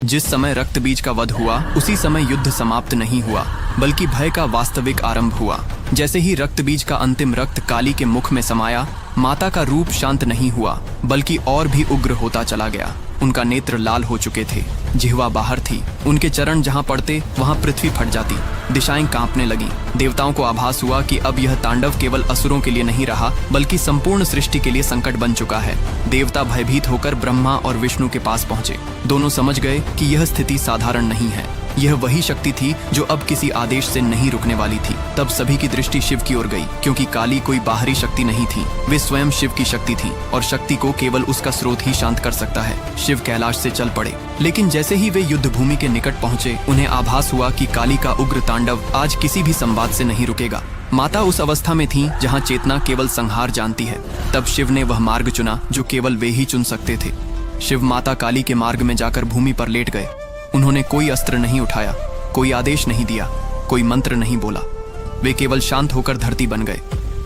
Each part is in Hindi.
जिस समय रक्त बीज का वध हुआ उसी समय युद्ध समाप्त नहीं हुआ, बल्कि भय का वास्तविक आरंभ हुआ। जैसे ही रक्त बीज का अंतिम रक्त काली के मुख में समाया, माता का रूप शांत नहीं हुआ बल्कि और भी उग्र होता चला गया। उनका नेत्र लाल हो चुके थे, जिह्वा बाहर थी, उनके चरण जहां पड़ते वहां पृथ्वी फट जाती, दिशाएं कांपने लगी। देवताओं को आभास हुआ कि अब यह तांडव केवल असुरों के लिए नहीं रहा बल्कि संपूर्ण सृष्टि के लिए संकट बन चुका है। देवता भयभीत होकर ब्रह्मा और विष्णु के पास पहुंचे। दोनों समझ गए कि यह स्थिति साधारण नहीं है, यह वही शक्ति थी जो अब किसी आदेश से नहीं रुकने वाली थी। तब सभी की दृष्टि शिव की ओर गई, क्योंकि काली कोई बाहरी शक्ति नहीं थी, वे स्वयं शिव की शक्ति थी और शक्ति को केवल उसका स्रोत ही शांत कर सकता है। शिव कैलाश से चल पड़े, लेकिन जैसे ही वे युद्ध भूमि के निकट पहुंचे, उन्हें आभास हुआ कि काली का उग्र तांडव आज किसी भी संवाद से नहीं रुकेगा। माता उस अवस्था में थी जहाँ चेतना केवल संहार जानती है। तब शिव ने वह मार्ग चुना जो केवल वे ही चुन सकते थे। शिव माता काली के मार्ग में जाकर भूमि पर लेट गए। उन्होंने कोई अस्त्र नहीं उठाया, कोई आदेश नहीं दिया, कोई मंत्र नहीं बोला। वे केवल शांत होकर धरती बन गए।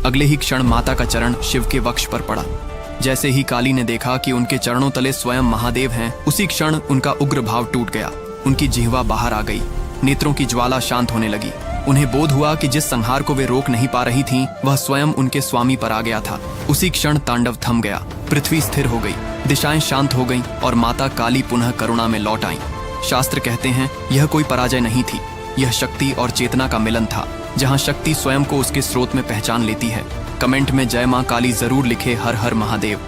अगले ही क्षण माता का चरण शिव के वक्ष पर पड़ा। जैसे ही काली ने देखा कि उनके चरणों तले स्वयं महादेव हैं, उसी क्षण उनका उग्र भाव टूट गया। उनकी जिह्वा बाहर आ गई, नेत्रों की ज्वाला शांत होने लगी। उन्हें बोध हुआ कि जिस संहार को वे रोक नहीं पा रही थीं, वह स्वयं उनके स्वामी पर आ गया था। उसी क्षण तांडव थम गया, पृथ्वी स्थिर हो गई, दिशाएं शांत हो गईं और माता काली पुनः करुणा में लौट आईं। शास्त्र कहते हैं यह कोई पराजय नहीं थी, यह शक्ति और चेतना का मिलन था, जहां शक्ति स्वयं को उसके स्रोत में पहचान लेती है। कमेंट में जय मां काली जरूर लिखे। हर हर महादेव।